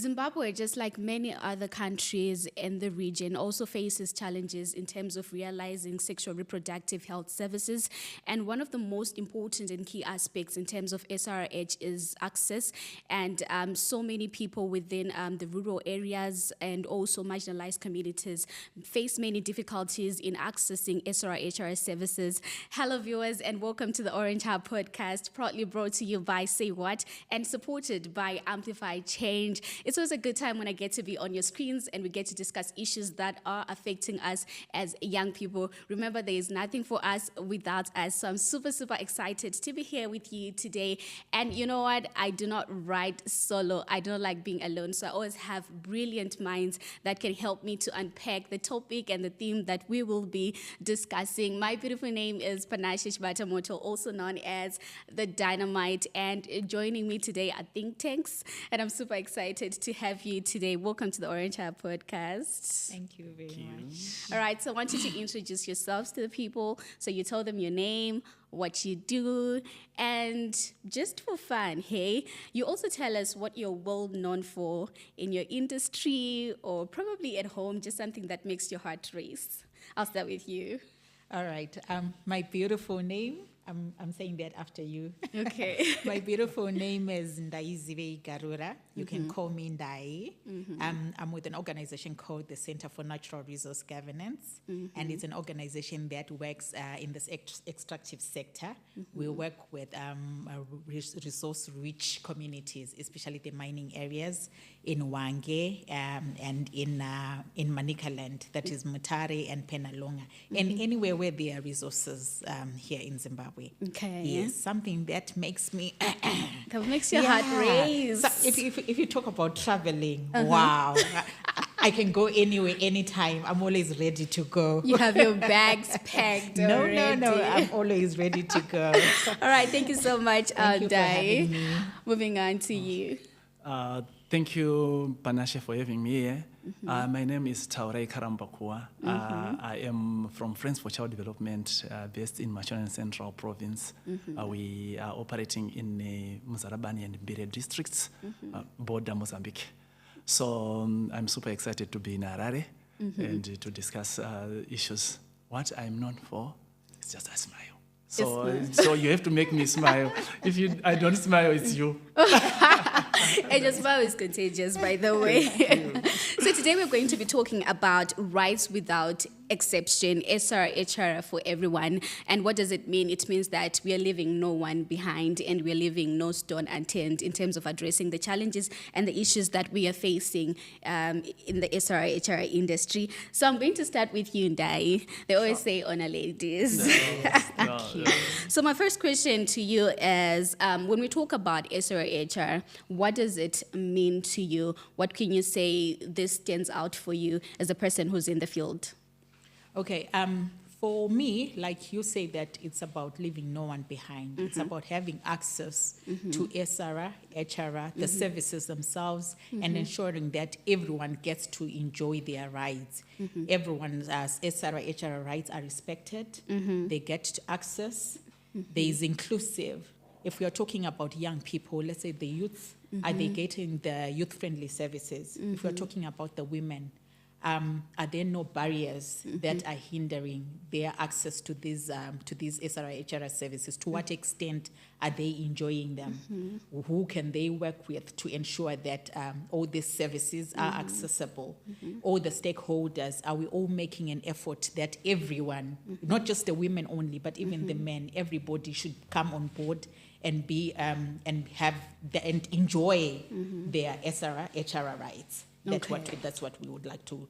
Zimbabwe, just like many other countries in the region, also faces challenges in terms of realizing sexual reproductive health services. And one of the most important and key aspects in terms of SRH is access. And so many people within the rural areas and also marginalized communities face many difficulties in accessing SRHR services. Hello, viewers, and welcome to the Orange Hub podcast, proudly brought to you by SAYWHAT and supported by Amplify Change. It's always a good time when I get to be on your screens and we get to discuss issues that are affecting us as young people. Remember, there is nothing for us without us. So I'm super, super excited to be here with you today. And you know what? I do not write solo. I don't like being alone. So I always have brilliant minds that can help me to unpack the topic and the theme that we will be discussing. My beautiful name is Panashish Batamoto, also known as the Dynamite. And joining me today are think tanks. And I'm super excited to have you today. Welcome to the Orange Hub podcast. Thank you very much. All right, so I want you to introduce yourselves to the people. So you tell them your name, what you do, and just for fun, hey, you also tell us what you're well known for in your industry or probably at home, just something that makes your heart race. I'll start with you. All right. My beautiful name, I'm saying that after you. Okay. My beautiful name is Ndaizive Garura. You can call me Ndai. I'm with an organization called the Center for Natural Resource Governance, and it's an organization that works in this extractive sector. We work with resource-rich communities, especially the mining areas in Wange and in Manicaland, that is Mutare and Penalonga, and anywhere where there are resources here in Zimbabwe. Okay. Yes, something that makes me That makes your heart race. So if you talk about traveling, wow. I can go anywhere, anytime. I'm always ready to go. You have your bags packed already. No. I'm always ready to go. All right, thank you so much, Thank you for having Dai. me. Moving on to you. Thank you, Panashe, for having me here. My name is Taurei Karambakua. I am from Friends for Child Development, based in Mashonaland Central Province. We are operating in Muzarabani and Bire districts, border Mozambique. So I'm super excited to be in Harare and to discuss issues. What I'm known for is just a smile. So you have to make me smile. If I don't smile, it's you. And your smile is contagious, by the way. So today we're going to be talking about rights without exception, SRHR for everyone. And what does it mean? It means that we are leaving no one behind and we are leaving no stone unturned in terms of addressing the challenges and the issues that we are facing in the SRHR industry. So I'm going to start with you, Ndai. They always say honor ladies. So my first question to you is, when we talk about SRHR, what does it mean to you? What can you say this stands out for you as a person who's in the field? Okay, for me, like you say, that it's about leaving no one behind. It's about having access to SRHR, the services themselves, and ensuring that everyone gets to enjoy their rights. Everyone's SRHR rights are respected. They get to access. There is inclusive. If we are talking about young people, let's say the youth, are they getting the youth-friendly services? If we are talking about the women, are there no barriers that are hindering their access to these SRHR services? To what extent are they enjoying them? Who can they work with to ensure that all these services are accessible? All the stakeholders, are we all making an effort that everyone, not just the women only, but even the men, everybody should come on board and be and enjoy their SRHR rights? That's what we would like to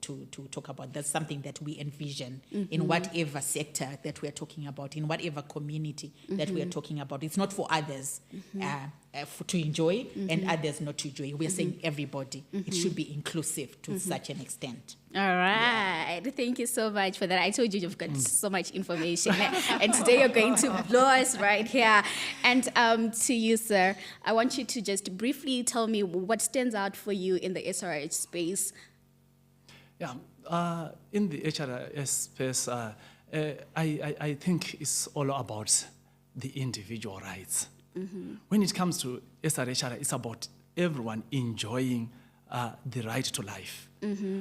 talk about. That's something that we envision in whatever sector that we are talking about, in whatever community that we are talking about. It's not for others to enjoy and others not to enjoy. We are saying everybody. It should be inclusive to such an extent. All right. Yeah. Thank you so much for that. I told you you've got so much information. And today you're going to blow us right here. And to you, sir, I want you to just briefly tell me what stands out for you in the SRH space. Yeah, in the HRS space, I think it's all about the individual rights. When it comes to SRHR, it's about everyone enjoying the right to life.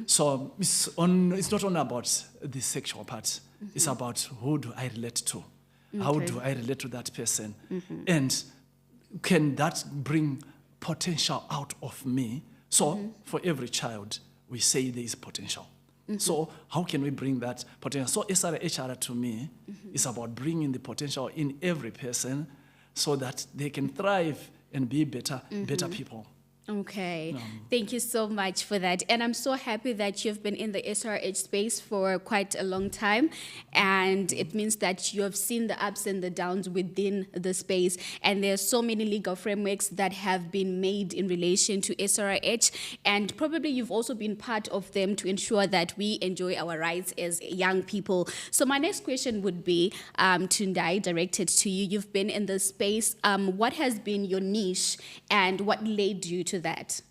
So it's not only about the sexual part. It's about who do I relate to? How do I relate to that person? And can that bring potential out of me? So for every child, we say there is potential. So how can we bring that potential? So SRHR to me is about bringing the potential in every person so that they can thrive and be better people. Okay, thank you so much for that. And I'm so happy that you've been in the SRH space for quite a long time. And it means that you have seen the ups and the downs within the space. And there's so many legal frameworks that have been made in relation to SRH. And probably you've also been part of them to ensure that we enjoy our rights as young people. So my next question would be, Tundai, directed to you. You've been in the space. What has been your niche and what led you to that?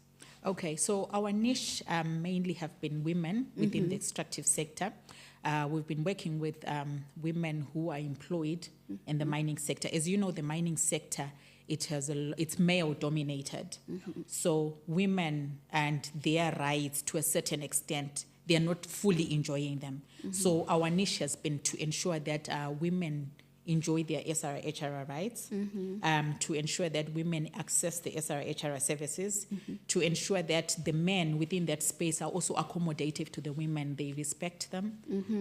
Okay, so our niche mainly have been women within the extractive sector. We've been working with women who are employed in the mining sector. As you know, the mining sector, it's male dominated. So women and their rights, to a certain extent, they are not fully enjoying them. So our niche has been to ensure that women enjoy their SRHR rights, to ensure that women access the SRHR services, to ensure that the men within that space are also accommodative to the women. They respect them,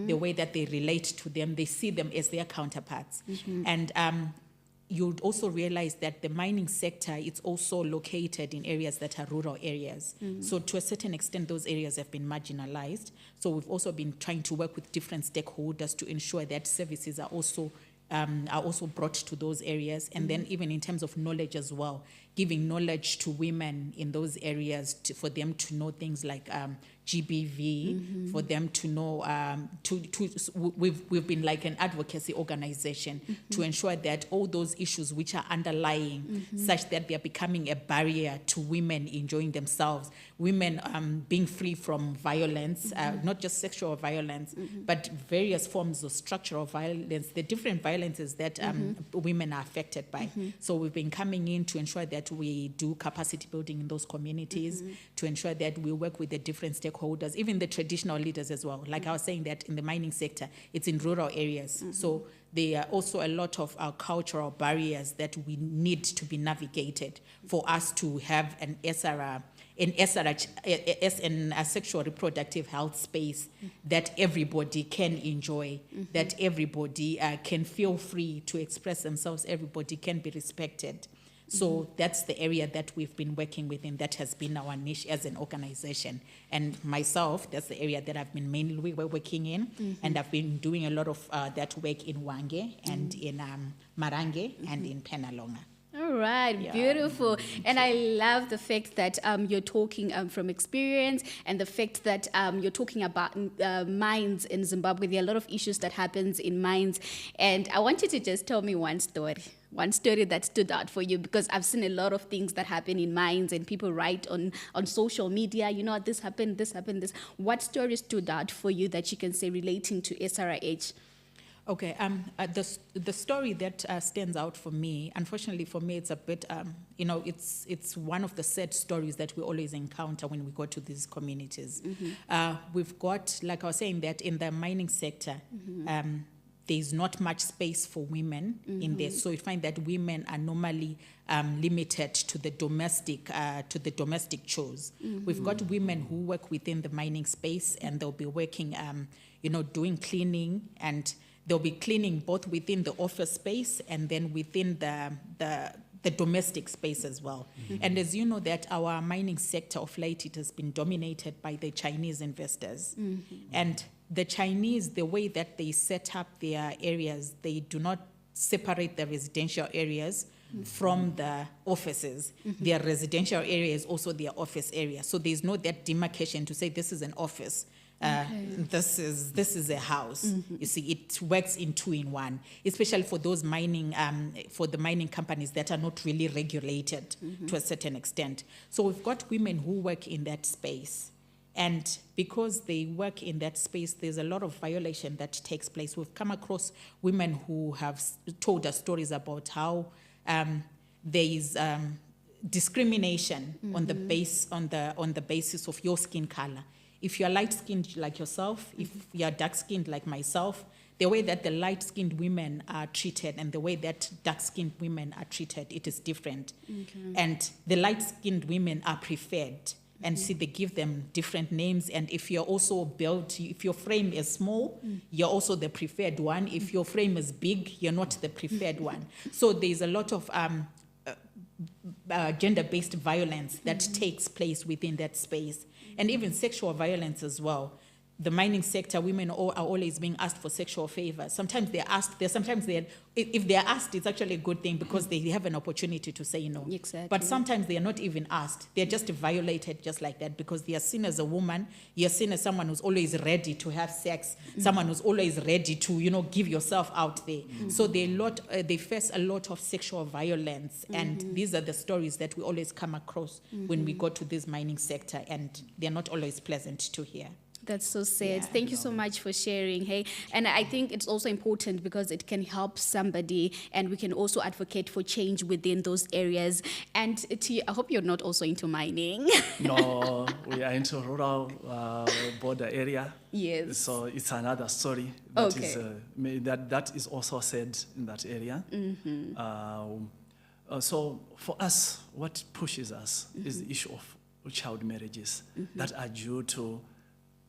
the way that they relate to them, they see them as their counterparts. And you'd also realize that the mining sector is also located in areas that are rural areas. So to a certain extent, those areas have been marginalized. So we've also been trying to work with different stakeholders to ensure that services are also brought to those areas. And then even in terms of knowledge as well, giving knowledge to women in those areas for them to know things like GBV, for them to know, we've been like an advocacy organization to ensure that all those issues which are underlying, such that they are becoming a barrier to women enjoying themselves, women being free from violence, not just sexual violence, but various forms of structural violence, the different violences that women are affected by. So we've been coming in to ensure that we do capacity building in those communities, to ensure that we work with the different stakeholders, even the traditional leaders as well. Like I was saying, that in the mining sector, it's in rural areas. So there are also a lot of our cultural barriers that we need to be navigated for us to have an SRH, a sexual reproductive health space that everybody can enjoy, that everybody can feel free to express themselves, everybody can be respected. So that's the area that we've been working within. That has been our niche as an organization. And myself, that's the area that I've been mainly working in. And I've been doing a lot of that work in Wange and in Marange and in Penalonga. All right, beautiful. And I love the fact that you're talking from experience, and the fact that you're talking about mines in Zimbabwe. There are a lot of issues that happens in mines. And I want you to just tell me one story that stood out for you, because I've seen a lot of things that happen in mines, and people write on social media, you know, this happened, this. What story stood out for you that you can say relating to SRH? Okay, the story that stands out for me, unfortunately for me, it's a bit, it's one of the sad stories that we always encounter when we go to these communities. We've got, like I was saying, that in the mining sector, there's not much space for women in there. So you find that women are normally limited to the domestic chores. We've got women who work within the mining space, and they'll be working, doing cleaning, and they'll be cleaning both within the office space and then within the domestic space as well. And as you know, that our mining sector of late, it has been dominated by the Chinese investors. And the Chinese, the way that they set up their areas, they do not separate the residential areas from the offices. Their residential area is also their office area. So there's no that demarcation to say this is an office. This is a house. You see, it works in 2-in-1, especially for those mining, for the mining companies that are not really regulated to a certain extent. So we've got women who work in that space. And because they work in that space, there's a lot of violation that takes place. We've come across women who have told us stories about how there is discrimination on the basis of your skin color. If you're light-skinned like yourself, if you're dark-skinned like myself, the way that the light-skinned women are treated and the way that dark-skinned women are treated, it is different. And the light-skinned women are preferred. And see, they give them different names. And if you're also built, if your frame is small, you're also the preferred one. If your frame is big, you're not the preferred one. So there's a lot of gender-based violence that takes place within that space. And even sexual violence as well. The mining sector, women are always being asked for sexual favors. Sometimes they're asked, if they're asked, it's actually a good thing because they have an opportunity to say no. Exactly. But sometimes they're not even asked. They're just violated just like that because they are seen as a woman. You're seen as someone who's always ready to have sex, someone who's always ready to, give yourself out there. So they face a lot of sexual violence. And these are the stories that we always come across when we go to this mining sector, and they're not always pleasant to hear. That's so sad. Yeah. Thank you so much for sharing. Hey, and I think it's also important because it can help somebody, and we can also advocate for change within those areas. And I hope you're not also into mining. No, we are into rural border area. Yes. So it's another story that is also said in that area. So for us, what pushes us is the issue of child marriages that are due to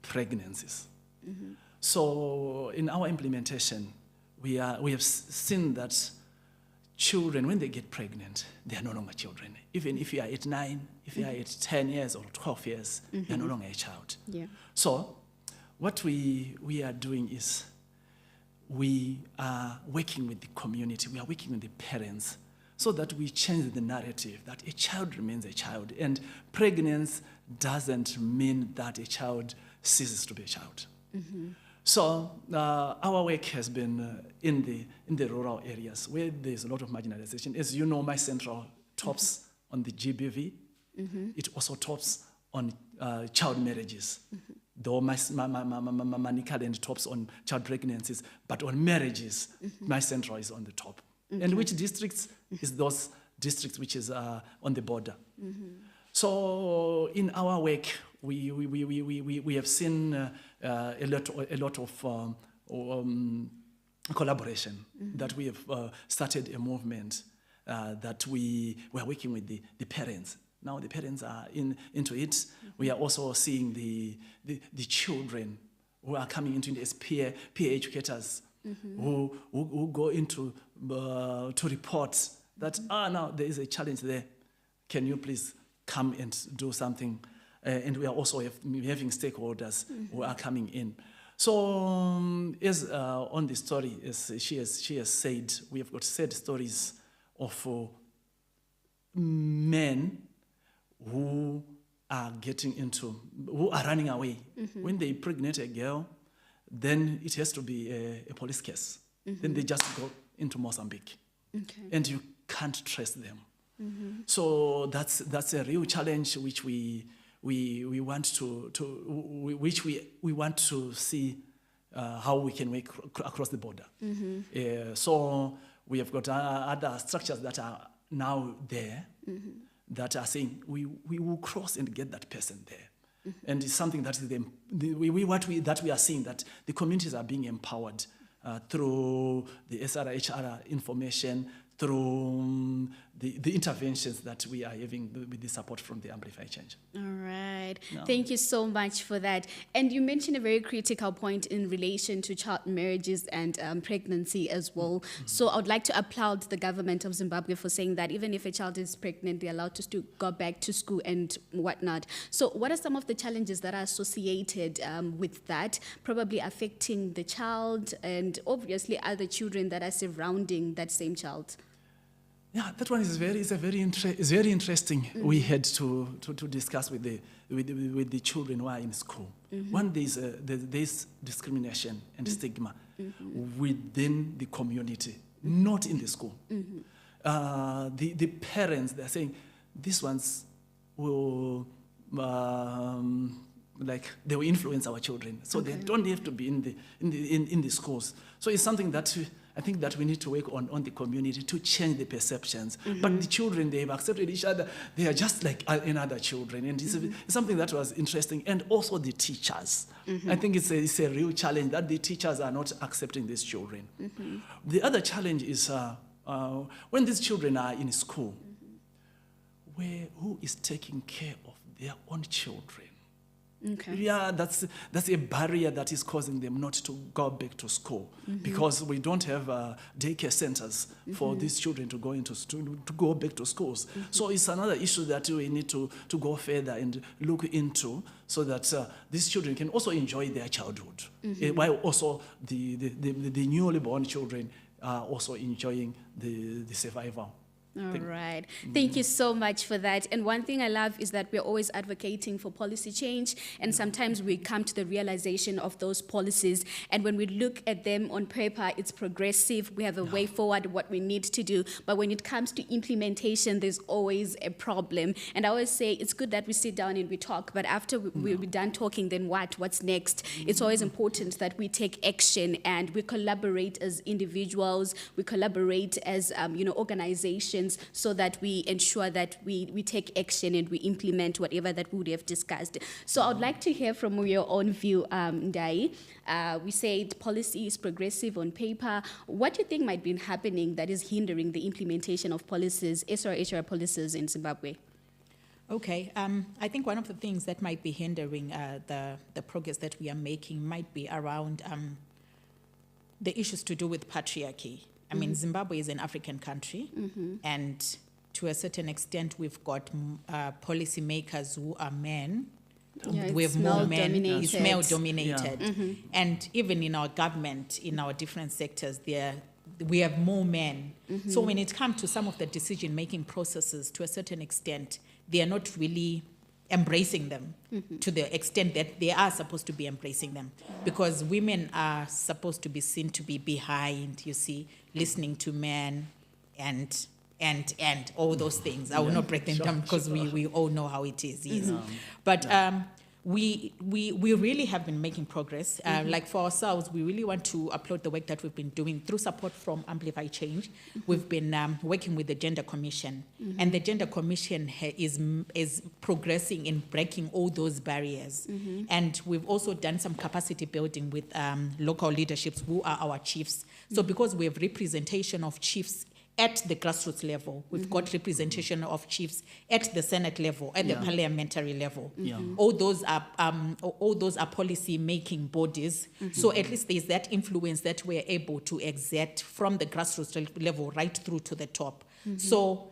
pregnancies. So in our implementation, we have seen that children, when they get pregnant, they are no longer children. Even if you are at 9, if you are at 10 years or 12 years, you are no longer a child. Yeah. So what we are doing is we are working with the community, we are working with the parents, so that we change the narrative that a child remains a child, and pregnancy doesn't mean that a child ceases to be a child. So our work has been in the rural areas where there's a lot of marginalization. As you know, my central tops on the GBV. It also tops on child marriages. Though my Manicaland tops on child pregnancies, but on marriages, my central is on the top. And which districts is those districts which is on the border. So in our work, we have seen a lot of collaboration, that we have started a movement that we are working with the parents. Now the parents are into it. We are also seeing the children who are coming into it as peer educators who go into to report that now there is a challenge there. Can you please come and do something? And we are also having stakeholders who are coming in. So as on the story, as she has said, we have got sad stories of men who are running away. When they impregnate a girl, then it has to be a police case. Then they just go into Mozambique. And you can't trace them. So that's a real challenge which we want we want to see how we can work across the border. So we have got other structures that are now there that are saying we will cross and get that person there. And it's something that we are seeing, that the communities are being empowered through the SRHR information, through the interventions that we are having with the support from the Amplify Change. All right. No. Thank you so much for that. And you mentioned a very critical point in relation to child marriages and pregnancy as well. So I would like to applaud the government of Zimbabwe for saying that even if a child is pregnant, they're allowed to go back to school and whatnot. So what are some of the challenges that are associated with that, probably affecting the child and obviously other children that are surrounding that same child? Yeah, that one is very interesting. We had to discuss with the children who are in school. One, there's discrimination and stigma within the community, not in the school. The parents, they're saying these ones will like they will influence our children. So they don't have to be in the schools. So it's something that I think that we need to work on the community to change the perceptions. But the children, they have accepted each other. They are just like another children. And it's something that was interesting. And also the teachers. I think it's a real challenge that the teachers are not accepting these children. The other challenge is when these children are in school, who is taking care of their own children? Okay. Yeah, that's a barrier that is causing them not to go back to school because we don't have daycare centers for these children to go back to schools. So it's another issue that we need to go further and look into so that these children can also enjoy their childhood, while also the newly born children are also enjoying the survival. All right. Thank you so much for that. And one thing I love is that we're always advocating for policy change, and sometimes we come to the realization of those policies, and when we look at them on paper, it's progressive. We have a way forward, what we need to do. But when it comes to implementation, there's always a problem. And I always say it's good that we sit down and we talk, but after we're done talking, then what's next? It's always important that we take action and we collaborate as individuals, we collaborate as organizations, so that we ensure that we take action and we implement whatever that we would have discussed. So I'd like to hear from your own view, Ndai. We said policy is progressive on paper. What do you think might be happening that is hindering the implementation of policies, SRHR policies in Zimbabwe? Okay, I think one of the things that might be hindering the progress that we are making might be around the issues to do with patriarchy. I mean, Zimbabwe is an African country, and to a certain extent, we've got policymakers who are men. Yeah, we have more men. male-dominated. It's male-dominated. And even in our government, in our different sectors, we have more men. So when it comes to some of the decision-making processes, to a certain extent, they are not really embracing them to the extent that they are supposed to be embracing them, because women are supposed to be seen to be behind, you see, listening to men and all those things. I will not break them down because we all know how it is. Yes. But we really have been making progress. Like for ourselves, we really want to applaud the work that we've been doing through support from Amplify Change. We've been working with the Gender Commission, and the Gender Commission is progressing in breaking all those barriers. And we've also done some capacity building with local leaderships who are our chiefs. So because we have representation of chiefs at the grassroots level, we've got representation of chiefs at the Senate level, at the parliamentary level. All those are policy making bodies. So at least there's that influence that we're able to exert from the grassroots level right through to the top. So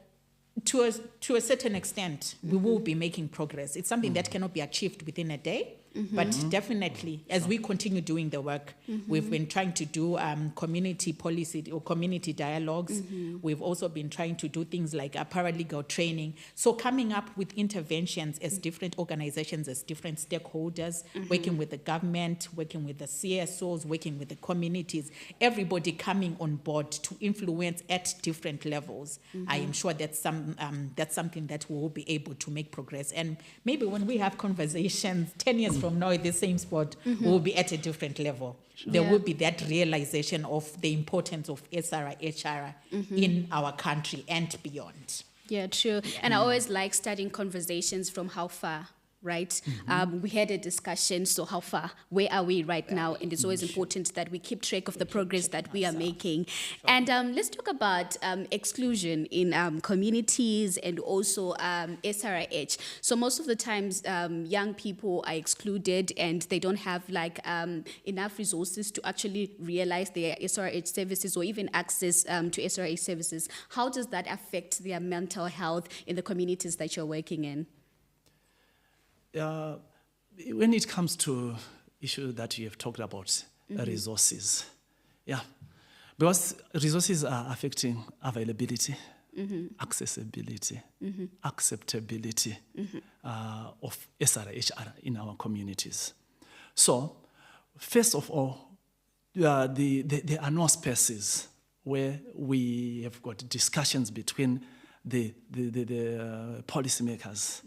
to a certain extent, we will be making progress. It's something that cannot be achieved within a day. But definitely, as we continue doing the work, we've been trying to do community policy or community dialogues. We've also been trying to do things like paralegal training. So coming up with interventions as different organizations, as different stakeholders, working with the government, working with the CSOs, working with the communities, everybody coming on board to influence at different levels. I am sure that's something that we will be able to make progress. And maybe when we have conversations 10 years from now at the same spot, we'll be at a different level. There will be that realization of the importance of SRHR in our country and beyond. Yeah, true. And I always like starting conversations from how far, right? We had a discussion, so how far, where are we right now? And it's always important that we keep track of the progress that we are making. And let's talk about exclusion in communities and also SRH. So most of the times, young people are excluded and they don't have enough resources to actually realize their SRH services or even access to SRH services. How does that affect their mental health in the communities that you're working in? When it comes to issue that you have talked about, resources, because resources are affecting availability, accessibility, acceptability of SRHR in our communities. So, first of all, there are no spaces where we have got discussions between the policymakers,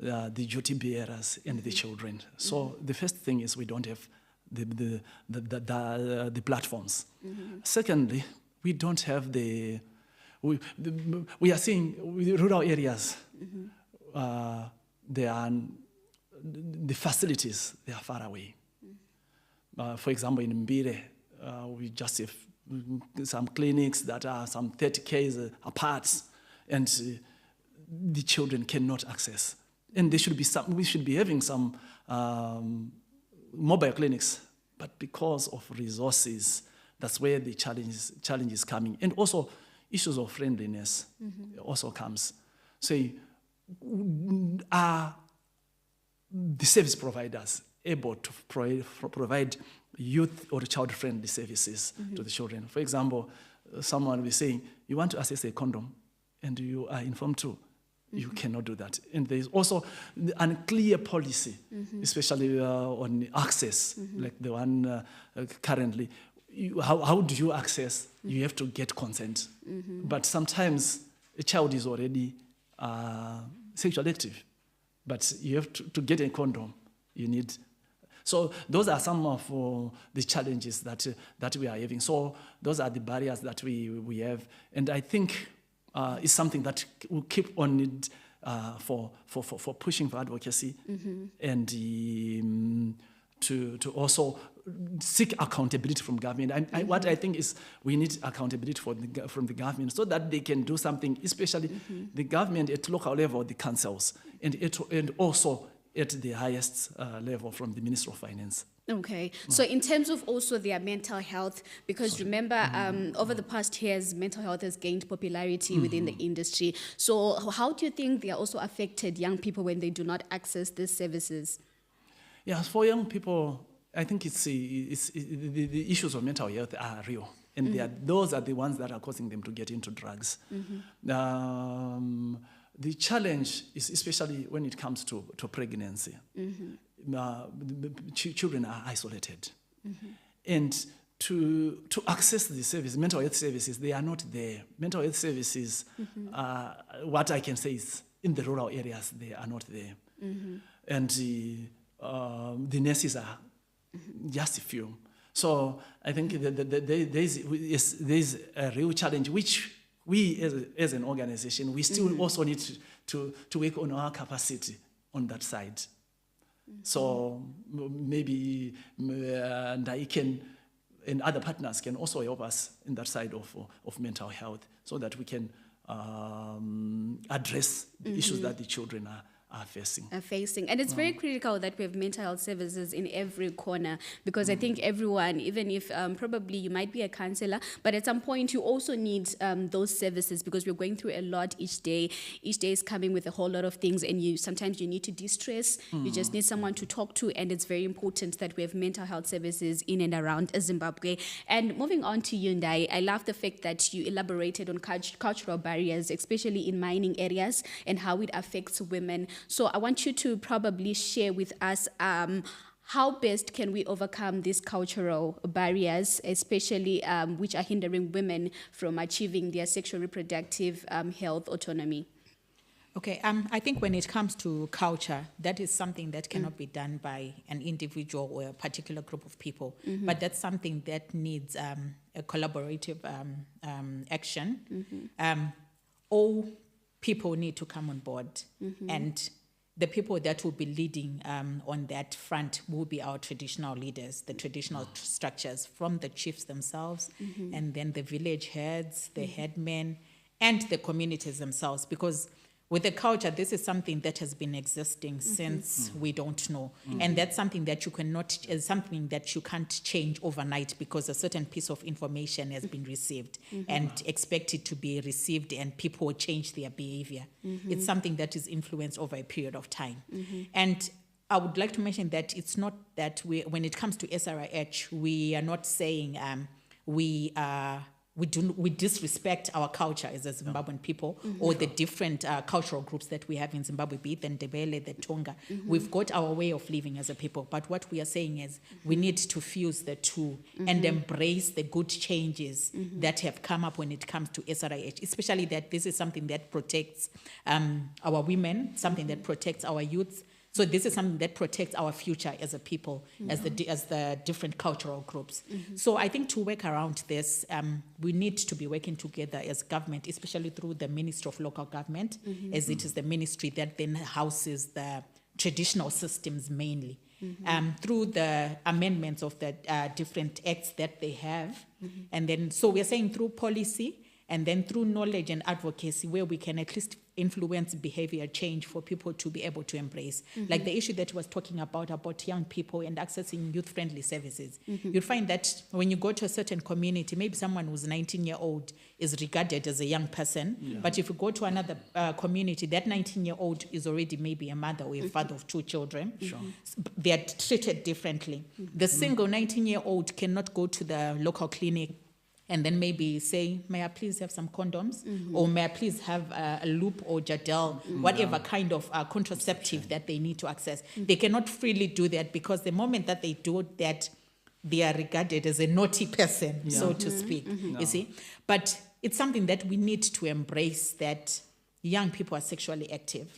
the duty bearers and the children. So the first thing is we don't have the platforms. Secondly, we don't have we are seeing rural areas, the facilities, they are far away. For example, in Mbire, we just have some clinics that are some 30 k's apart, and the children cannot access. And we should be having some mobile clinics, but because of resources, that's where the challenge is coming. And also, issues of friendliness also comes. So, are the service providers able to provide youth or child-friendly services to the children? For example, someone will be saying, you want to access a condom, and you are informed too. You cannot do that. And there is also the unclear policy, especially on access, like the one currently. How do you access? You have to get consent. But sometimes a child is already sexually active, but you have to get a condom. You need. So those are some of the challenges that we are having. So those are the barriers that we have. And I think it's something that will keep on it for pushing for advocacy and to also seek accountability from government. What I think is we need accountability from the government so that they can do something, especially the government at local level, the councils, and also at the highest level from the Minister of Finance. Okay, so in terms of also their mental health, because remember, over the past years, mental health has gained popularity within the industry. So how do you think they are also affected, young people, when they do not access these services? Yeah, for young people, I think the issues of mental health are real. And those are the ones that are causing them to get into drugs. The challenge is especially when it comes to pregnancy. Children are isolated. And to access the service, mental health services, they are not there. Mental health services, what I can say is in the rural areas, they are not there. And the nurses are just a few. So I think there's a real challenge, which we as an organization, we still also need to work on our capacity on that side. So maybe Ndaiken and other partners can also help us in that side of mental health so that we can address the issues that the children are facing. And it's very critical that we have mental health services in every corner, because I think everyone, even if probably you might be a counselor, but at some point you also need those services, because we're going through a lot each day. Each day is coming with a whole lot of things, and sometimes you need to de-stress. You just need someone to talk to, and it's very important that we have mental health services in and around Zimbabwe. And moving on to you, Ndai, I love the fact that you elaborated on cultural barriers, especially in mining areas, and how it affects women. So I want you to probably share with us how best can we overcome these cultural barriers, especially which are hindering women from achieving their sexual reproductive health autonomy. Okay, I think when it comes to culture, that is something that cannot be done by an individual or a particular group of people, but that's something that needs a collaborative action. All people need to come on board, and the people that will be leading on that front will be our traditional leaders, the traditional structures, from the chiefs themselves, and then the village heads, the headmen, and the communities themselves, because with the culture, this is something that has been existing since we don't know. And that's something that you can't change overnight, because a certain piece of information has been received and expected to be received, and people change their behavior. It's something that is influenced over a period of time. And I would like to mention that it's not that when it comes to SRH, we are not saying we we disrespect our culture as a Zimbabwean people, or the different cultural groups that we have in Zimbabwe, be it the Ndebele, the Tonga. We've got our way of living as a people, but what we are saying is we need to fuse the two and embrace the good changes that have come up when it comes to SRH, especially that this is something that protects our women, something that protects our youth. So this is something that protects our future as a people, as the different cultural groups. So I think to work around this, we need to be working together as government, especially through the Ministry of Local Government, as it is the ministry that then houses the traditional systems mainly. Through the amendments of the different acts that they have. And then, so we're saying through policy, and then through knowledge and advocacy, where we can at least influence behavior change for people to be able to embrace. Like the issue that was talking about young people and accessing youth-friendly services. You'll find that when you go to a certain community, maybe someone who's 19-year-old is regarded as a young person, but if you go to another community, that 19-year-old is already maybe a mother or a father of 2 children. They are treated differently. The single 19-year-old cannot go to the local clinic and then maybe say, may I please have some condoms? Or may I please have a loop or Jadel, whatever kind of contraceptive that they need to access. They cannot freely do that, because the moment that they do that, they are regarded as a naughty person, so to speak, you see. But it's something that we need to embrace, that young people are sexually active.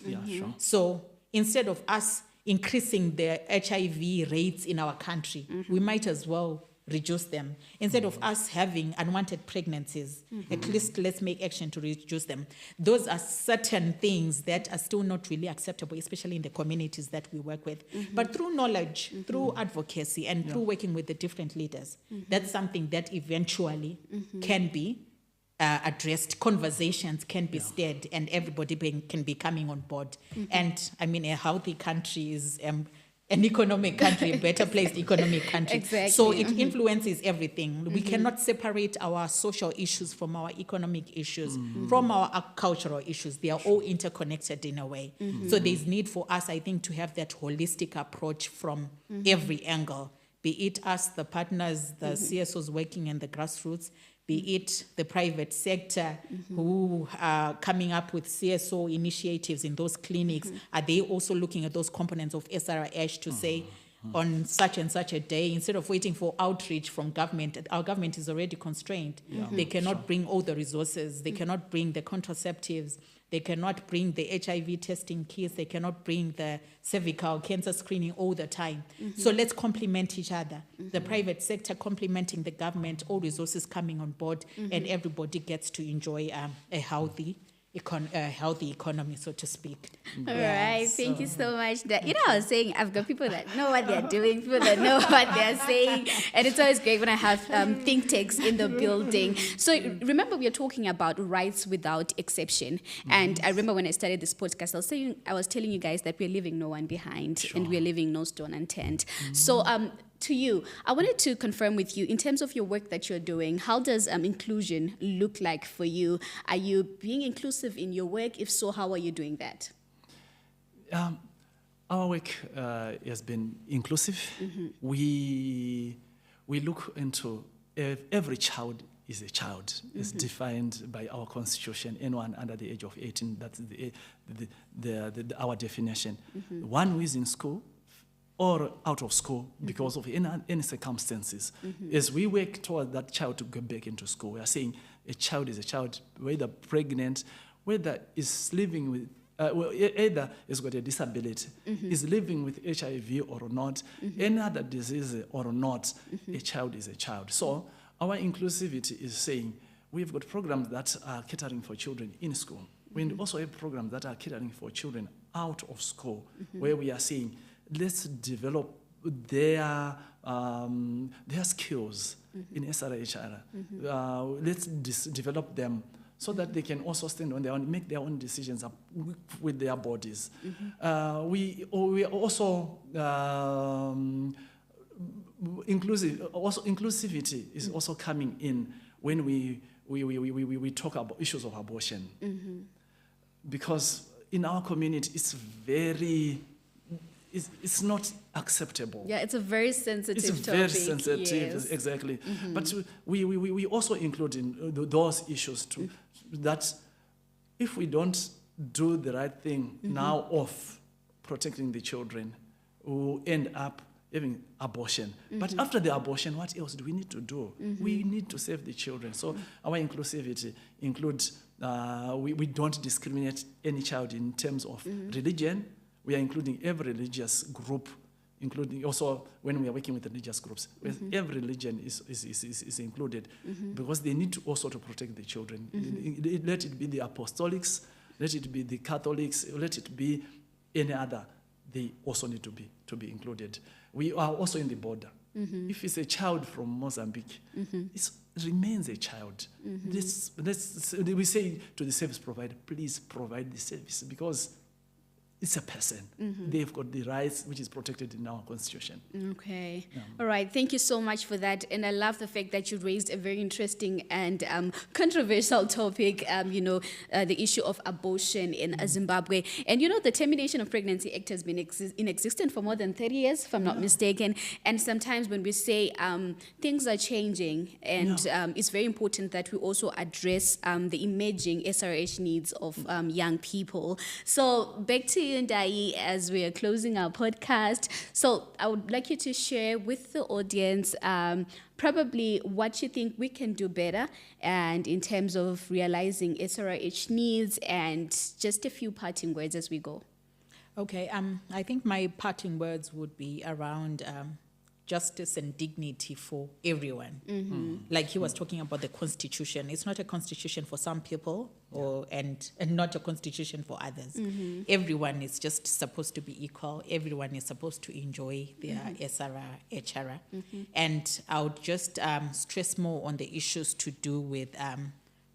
So instead of us increasing the HIV rates in our country, we might as well reduce them. Instead of us having unwanted pregnancies, at least let's make action to reduce them. Those are certain things that are still not really acceptable, especially in the communities that we work with. But through knowledge, through advocacy, and through working with the different leaders, that's something that eventually can be addressed. Conversations can be stirred, and everybody can be coming on board. And I mean, a healthy country is an economic country, a better placed economic country. Exactly. So it influences everything. We cannot separate our social issues from our economic issues, from our cultural issues. They are all interconnected in a way. So there's need for us, I think, to have that holistic approach from every angle, be it us, the partners, the CSOs working in the grassroots, be it the private sector who are coming up with CSO initiatives in those clinics. Are they also looking at those components of SRH to say, on such and such a day, instead of waiting for outreach from government, our government is already constrained. They cannot bring all the resources. They cannot bring the contraceptives. They cannot bring the HIV testing kits. They cannot bring the cervical cancer screening all the time. So let's complement each other. The private sector complementing the government, all resources coming on board, and everybody gets to enjoy a healthy economy, so to speak. All right, thank you so much. I was saying I've got people that know what they're doing, people that know what they're saying, and it's always great when I have think tanks in the building. So remember, we are talking about rights without exception, and I remember when I started this podcast, I was telling you guys that we're leaving no one behind, and we're leaving no stone unturned. So to you, I wanted to confirm with you, in terms of your work that you're doing, how does inclusion look like for you? Are you being inclusive in your work? If so, how are you doing that? Our work has been inclusive. We look into every child is a child. It's defined by our constitution. Anyone under the age of 18, that's our definition. One who is in school or out of school because of any circumstances. As we work toward that child to go back into school, we are saying a child is a child, whether pregnant, whether is living with, either has got a disability, is living with HIV or not, any other disease or not, a child is a child. So our inclusivity is saying we've got programs that are catering for children in school. We also have programs that are catering for children out of school, where we are saying, let's develop their skills in SRHR. Let's develop them so that they can also stand on their own, make their own decisions with their bodies. We are also inclusivity is also coming in when we talk about issues of abortion, because in our community it's not acceptable. Yeah, it's a very sensitive It's topic. very sensitive, yes. exactly. But we also include in those issues too, that if we don't do the right thing now of protecting the children, we'll end up having abortion. But after the abortion, what else do we need to do? We need to save the children. So our inclusivity includes, we don't discriminate any child in terms of religion. We are including every religious group, including also when we are working with religious groups, every religion is included, because they need to also to protect the children. Let it be the apostolics, let it be the Catholics, let it be any other. They also need to be included. We are also in the border. If it's a child from Mozambique, it remains a child. We say to the service provider, please provide the service, because it's a person. They've got the rights which is protected in our constitution. Okay. All right. Thank you so much for that. And I love the fact that you raised a very interesting and controversial topic, the issue of abortion in Zimbabwe. And, the Termination of Pregnancy Act has been in existence for more than 30 years, if I'm not mistaken. And sometimes when we say things are changing, and it's very important that we also address the emerging SRH needs of young people. So back to you, Ndai, as we are closing our podcast. So I would like you to share with the audience probably what you think we can do better, and in terms of realizing SRH needs, and just a few parting words as we go. Okay, I think my parting words would be around justice and dignity for everyone. Like he was talking about the constitution. It's not a constitution for some people and not a constitution for others. Everyone is just supposed to be equal. Everyone is supposed to enjoy their SRHR. And I would just stress more on the issues to do with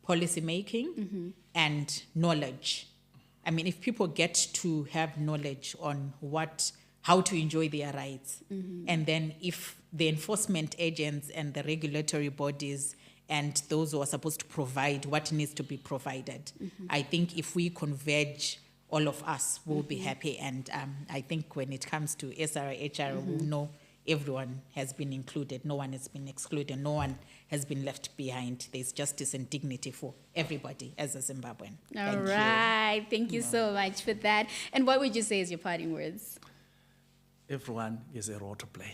policy making and knowledge. I mean, if people get to have knowledge on how to enjoy their rights. And then if the enforcement agents and the regulatory bodies and those who are supposed to provide what needs to be provided, I think if we converge, all of us will be happy. And I think when it comes to SRHR, we'll know everyone has been included. No one has been excluded. No one has been left behind. There's justice and dignity for everybody as a Zimbabwean. All right. Thank you so much for that. And what would you say is your parting words? Everyone has a role to play,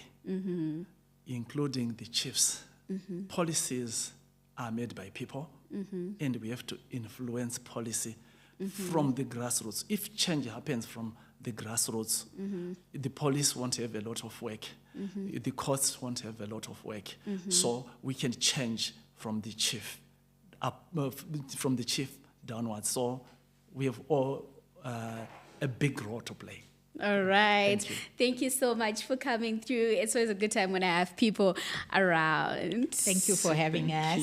including the chiefs. Policies are made by people, and we have to influence policy from the grassroots. If change happens from the grassroots, the police won't have a lot of work, the courts won't have a lot of work. So we can change from the chief downwards. So we have all a big role to play. All right. Thank you so much for coming through. It's always a good time when I have people around. Thank you for having us.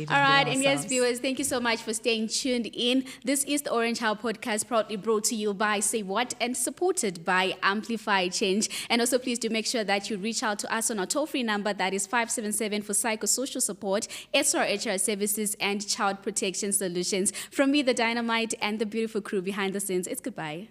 All right. And yes, viewers, thank you so much for staying tuned in. This is the Orange House Podcast, proudly brought to you by Say What and supported by Amplify Change. And also, please do make sure that you reach out to us on our toll-free number, that is 577 for psychosocial support, SRHR services, and child protection solutions. From me, the Dynamite, and the beautiful crew behind the scenes, it's goodbye.